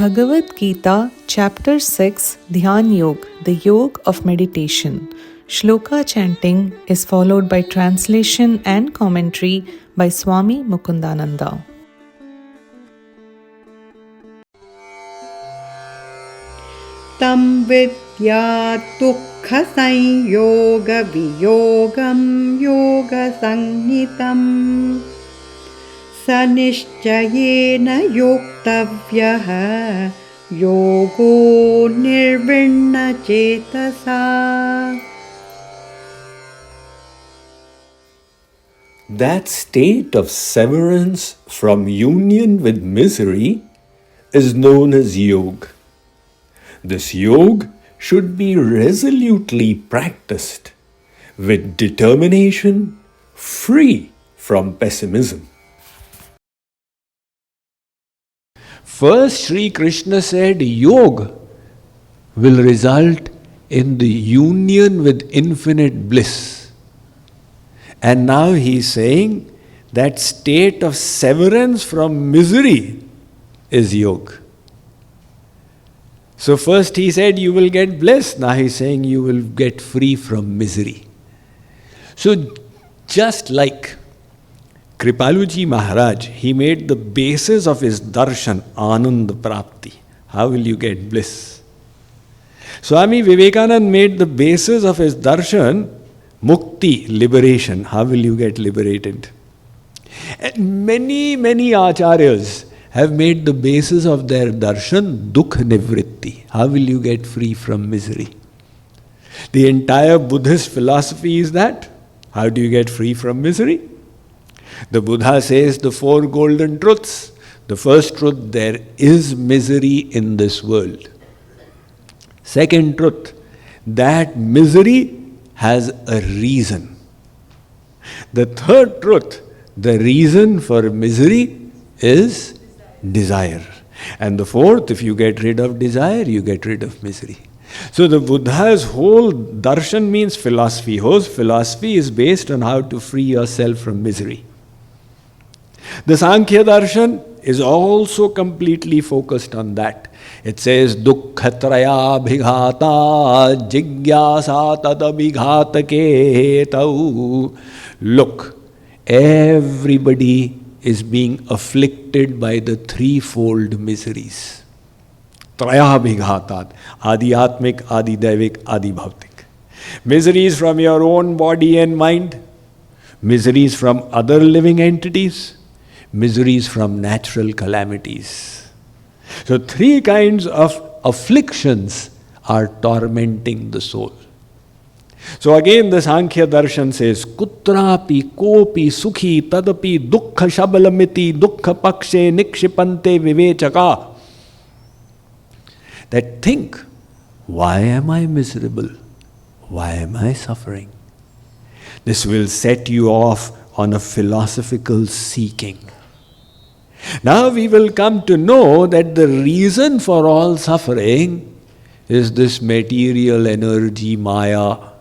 Bhagavad Gita, Chapter 6, Dhyan Yoga, the Yoga of Meditation. Sloka chanting is followed by translation and commentary by Swami Mukundananda. Tam vidya dukkha sanyoga viyogam yoga sanhitam sanishchayena yoktavyaha yogo nirvinna cetasa. That state of severance from union with misery is known as yoga. This yoga should be resolutely practiced with determination, free from pessimism. First, Shree Krishna said yoga will result in the union with infinite bliss. And now he is saying that state of severance from misery is yoga. So first he said you will get bliss, now he is saying you will get free from misery. So just like Kripaluji Maharaj, he made the basis of his darshan, Ananda Prapti. How will you get bliss? Swami Vivekananda made the basis of his darshan, Mukti, liberation. How will you get liberated? And many acharyas have made the basis of their darshan, Dukh Nivritti. How will you get free from misery? The entire Buddhist philosophy is that. How do you get free from misery? The Buddha says the four golden truths. The first truth, there is misery in this world. Second truth, that misery has a reason. The third truth, the reason for misery is desire. And the fourth, if you get rid of desire, you get rid of misery. So the Buddha's whole darshan means philosophy. Whose philosophy is based on how to free yourself from misery. The Sankhya darshan is also completely focused on that. It says, duḥkhālayam bhighāta jigyāsa tadabhighatake hetau. Look, everybody is being afflicted by the threefold miseries. Traya bhighātat, adhyatmik, adidaivik, adibhavtik. Miseries from your own body and mind, miseries from other living entities, miseries from natural calamities. So three kinds of afflictions are tormenting the soul. So again the Sankhya darshan says, kutrapi kopi sukhi tadapi dukkha shabalamiti dukkha pakshe nikshipante vivechaka. That think, why am I miserable? Why am I suffering? This will set you off on a philosophical seeking. Now we will come to know that the reason for all suffering is this material energy, māyā.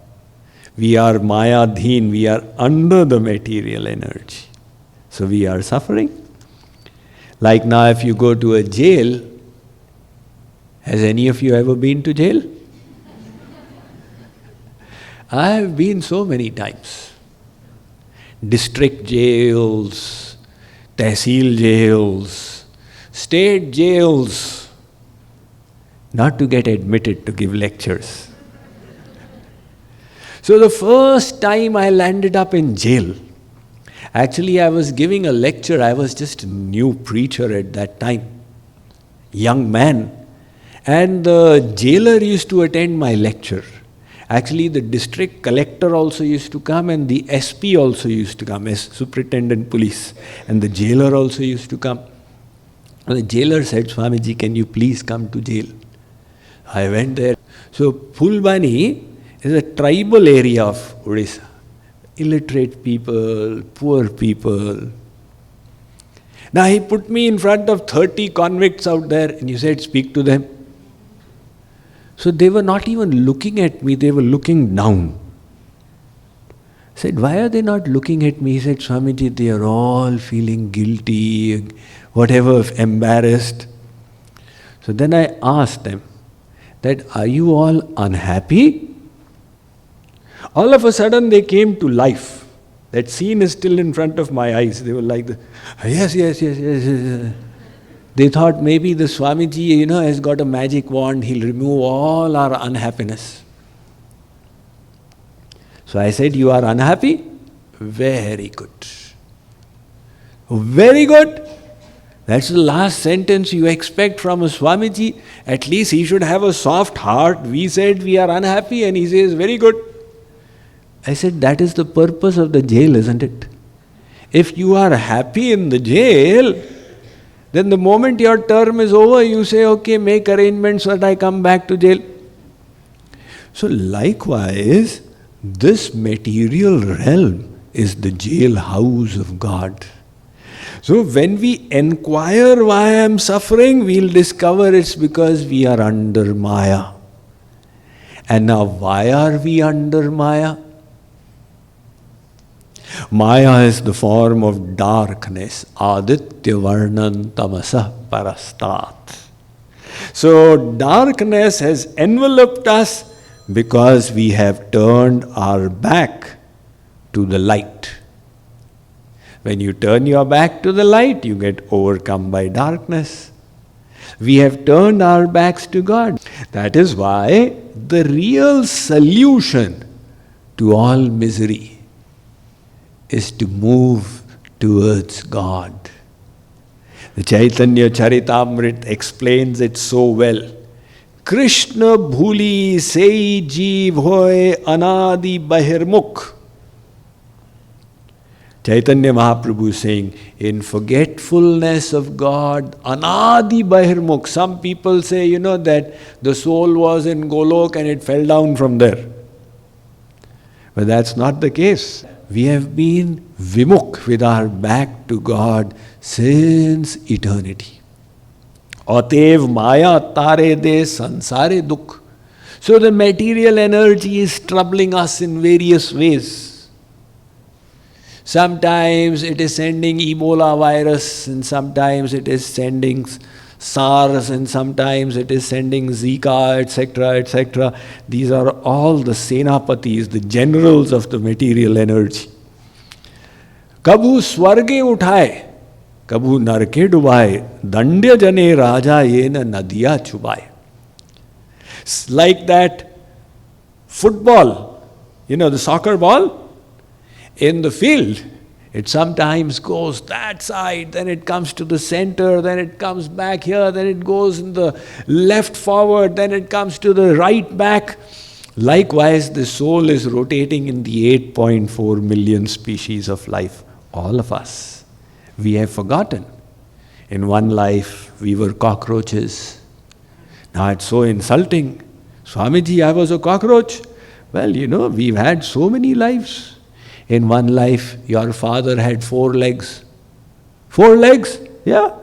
We are māyādhīn, we are under the material energy. So we are suffering. Like now if you go to a jail, has any of you ever been to jail? I have been so many times. District jails, tehsil jails, state jails, not to get admitted to give lectures. So the first time I landed up in jail, actually I was giving a lecture, I was just a new preacher at that time, young man, and the jailer used to attend my lecture. Actually, the district collector also used to come and the SP also used to come as superintendent police. And the jailer also used to come. And the jailer said, Swamiji, can you please come to jail? I went there. So, Phulbani is a tribal area of Odisha. Illiterate people, poor people. Now, he put me in front of 30 convicts out there and he said, speak to them. So they were not even looking at me, they were looking down. I said, why are they not looking at me? He said, Swamiji, they are all feeling guilty, whatever, embarrassed. So then I asked them that, are you all unhappy? All of a sudden they came to life. That scene is still in front of my eyes. They were like, yes. They thought maybe the Swamiji, has got a magic wand. He'll remove all our unhappiness. So I said, you are unhappy? Very good. Very good. That's the last sentence you expect from a Swamiji. At least he should have a soft heart. We said we are unhappy and he says, very good. I said, that is the purpose of the jail, isn't it? If you are happy in the jail, then the moment your term is over, you say, okay, make arrangements so that I come back to jail. So likewise, this material realm is the jail house of God. So when we inquire why I am suffering, we'll discover it's because we are under māyā. And now why are we under māyā? Māyā is the form of darkness, aditya varnan tamasa parastat. So darkness has enveloped us because we have turned our back to the light. When you turn your back to the light, you get overcome by darkness. We have turned our backs to God. That is why the real solution to all misery is to move towards God. The Chaitanya Charitāmṛit explains it so well. Kṛiṣhṇa bhuli sei jeev hoye anadi bahirmukh. Chaitanya Mahaprabhu is saying, in forgetfulness of God, anadi bahirmukh. Some people say, that the soul was in Golok and it fell down from there. But that's not the case. We have been vimukh, with our back to God, since eternity. Atev māyā tare de sansare dukh. So the material energy is troubling us in various ways. Sometimes it is sending Ebola virus, and sometimes it is sending SARS, and sometimes it is sending Zika, etc., etc. These are all the senapatis, the generals of the material energy. Kabhu swarge uthaye, kabhu narke dubaye, dandya jane raja yena nadiya chubaye. Like that football, the soccer ball, in the field, it sometimes goes that side, then it comes to the center, then it comes back here, then it goes in the left forward, then it comes to the right back. Likewise, the soul is rotating in the 8.4 million species of life. All of us. We have forgotten. In one life, we were cockroaches. Now it's so insulting. Swamiji, I was a cockroach. Well, we've had so many lives. In one life, your father had 4 legs. 4 legs? Yeah.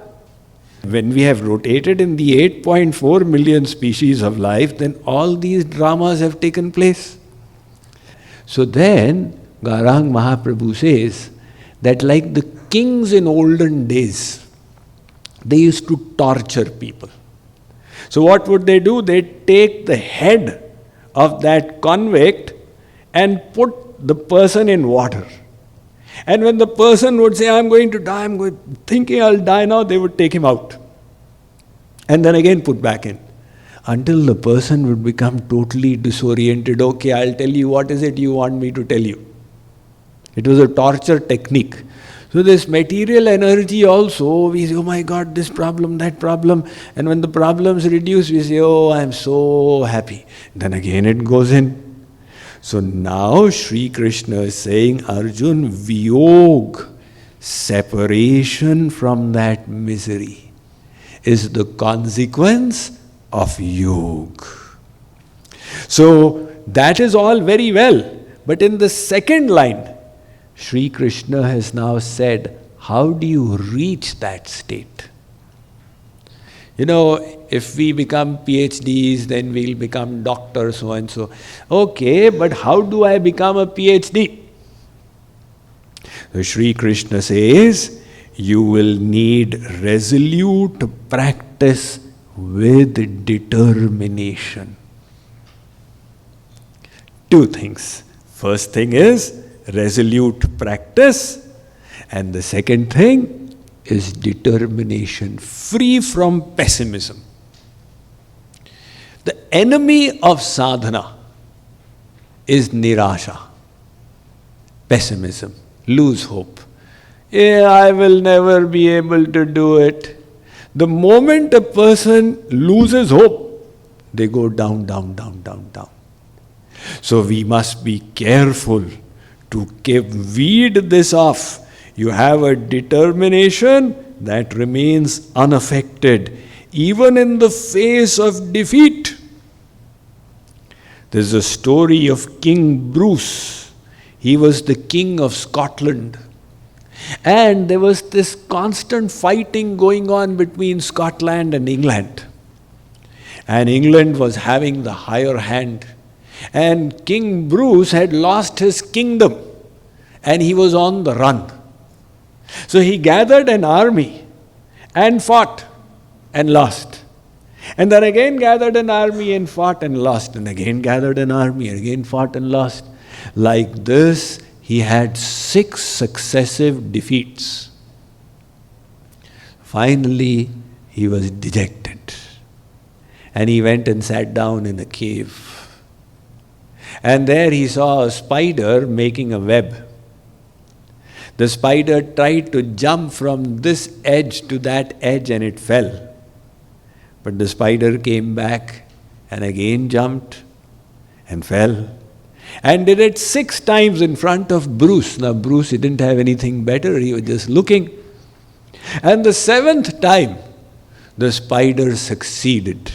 When we have rotated in the 8.4 million species of life, then all these dramas have taken place. So then, Gauranga Mahaprabhu says that like the kings in olden days, they used to torture people. So what would they do? They'd take the head of that convict and put the person in water. And when the person would say, I'm going to die, thinking I'll die now, they would take him out. And then again put back in. Until the person would become totally disoriented. Okay, I'll tell you, what is it you want me to tell you? It was a torture technique. So this material energy also, we say, oh my God, this problem, that problem. And when the problems reduce, we say, oh, I'm so happy. Then again it goes in. So now Shree Krishna is saying, Arjun, viyog, separation from that misery, is the consequence of yog. So that is all very well. But in the second line, Shree Krishna has now said, how do you reach that state? If we become PhDs, then we'll become doctors, so and so. Okay, but how do I become a PhD? So Sri Krishna says, you will need resolute practice with determination. Two things. First thing is resolute practice, and the second thing is determination, free from pessimism. The enemy of sadhana is nirasha, pessimism, lose hope. I will never be able to do it. The moment a person loses hope, they go down, down, down, down, down. So we must be careful to weed this off. You have a determination that remains unaffected, even in the face of defeat. There's a story of King Bruce. He was the king of Scotland. And there was this constant fighting going on between Scotland and England. And England was having the higher hand. And King Bruce had lost his kingdom and he was on the run. So he gathered an army and fought and lost. And then again gathered an army and fought and lost. And again gathered an army and again fought and lost. Like this, he had 6 successive defeats. Finally, he was dejected. And he went and sat down in a cave. And there he saw a spider making a web. The spider tried to jump from this edge to that edge and it fell. But the spider came back and again jumped and fell. And did it 6 times in front of Bruce. Now Bruce, he didn't have anything better, he was just looking. And the 7th time, the spider succeeded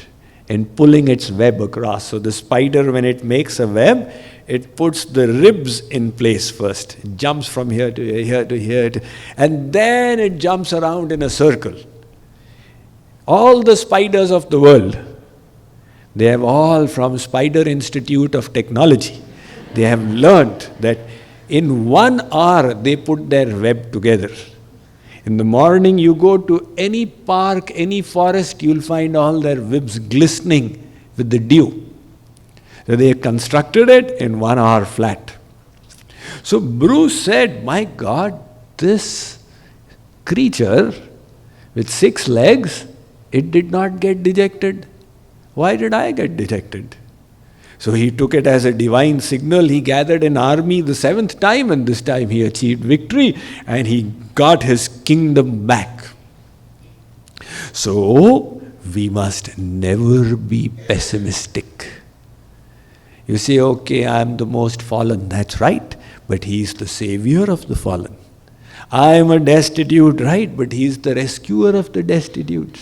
in pulling its web across. So the spider, when it makes a web, it puts the ribs in place first. It jumps from here to here to here, and then it jumps around in a circle. All the spiders of the world, they have all from Spider Institute of Technology, they have learnt that in 1 hour they put their web together. In the morning you go to any park, any forest, you'll find all their webs glistening with the dew. So they constructed it in 1 hour flat. So Bruce said, my God, this creature with 6 legs, it did not get dejected. Why did I get dejected? So he took it as a divine signal. He gathered an army the 7th time, and this time he achieved victory and he got his kingdom back. So we must never be pessimistic. You say, okay, I am the most fallen. That's right, but he is the savior of the fallen. I am a destitute, right, but he is the rescuer of the destitute.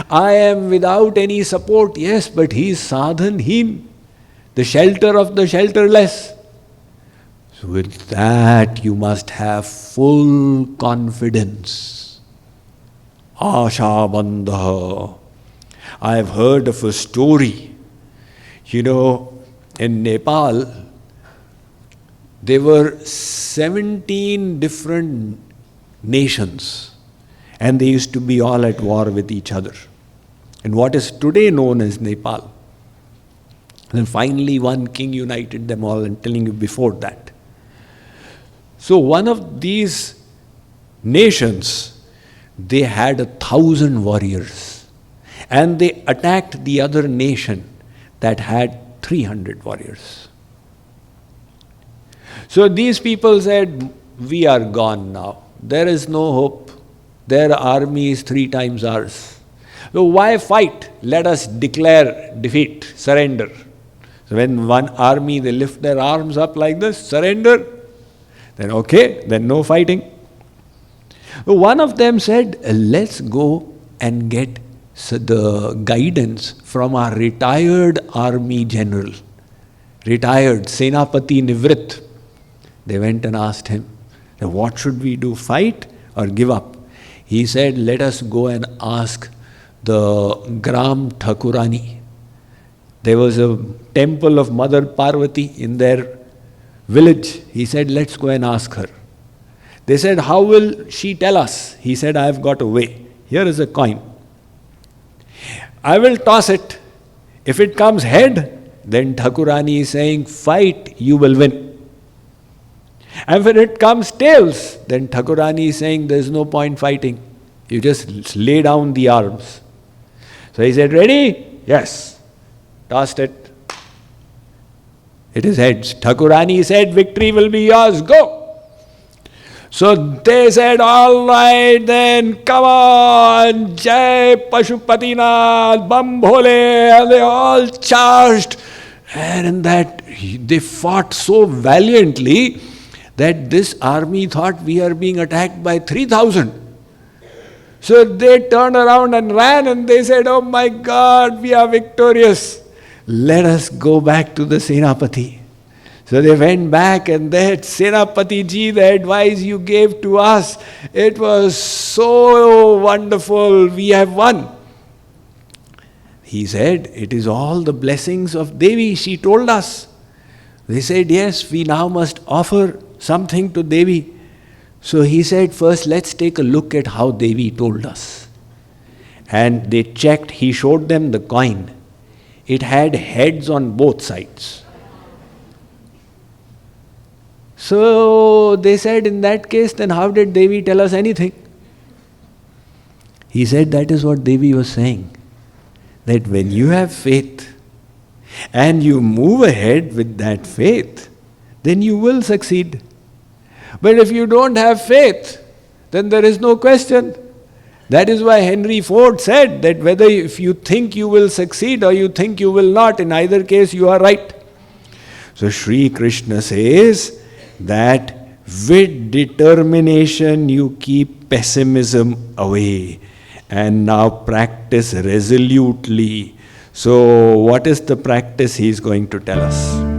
I am without any support, yes, but he is sadhanheen, the shelter of the shelterless. So with that, you must have full confidence. Aśhāśhvatam. I have heard of a story. In Nepal, there were 17 different nations, and they used to be all at war with each other in what is today known as Nepal. And then finally one king united them all. I'm telling you before that. So one of these nations, they had 1,000 warriors, and they attacked the other nation that had 300 warriors. So these people said, we are gone now. There is no hope. Their army is 3 times ours. So why fight? Let us declare defeat, surrender. So when one army, they lift their arms up like this, surrender, then okay, then no fighting. So one of them said, let's go and get the guidance from our retired army general, retired Senapati Nivrit. They went and asked him, what should we do, fight or give up? He said, let us go and ask the Gram Thakurani. There was a temple of Mother Parvati in their village. He said, let's go and ask her. They said, how will she tell us? He said, I have got a way. Here is a coin. I will toss it. If it comes head, then Thakurani is saying, fight, you will win. And when it comes tails, then Thakurani is saying, there is no point fighting. You just lay down the arms. So he said, ready? Yes. Tossed it. It is heads. Thakurani said, victory will be yours, go. So they said, all right then, come on, Jai Pashupatinath, Bam Bhole, and they all charged. And in that, they fought so valiantly that this army thought we are being attacked by 3,000. So they turned around and ran and they said, oh my God, we are victorious. Let us go back to the Senapati. So they went back and that Senapati ji, the advice you gave to us, it was so wonderful, we have won. He said, it is all the blessings of Devi, she told us. They said, yes, we now must offer something to Devi. So he said, first let's take a look at how Devi told us. And they checked, he showed them the coin. It had heads on both sides. So they said, in that case, then how did Devi tell us anything? He said, that is what Devi was saying. That when you have faith and you move ahead with that faith, then you will succeed. But if you don't have faith, then there is no question. That is why Henry Ford said that whether if you think you will succeed or you think you will not, in either case you are right. So Shree Krishna says that with determination you keep pessimism away and now practice resolutely. So what is the practice he is going to tell us?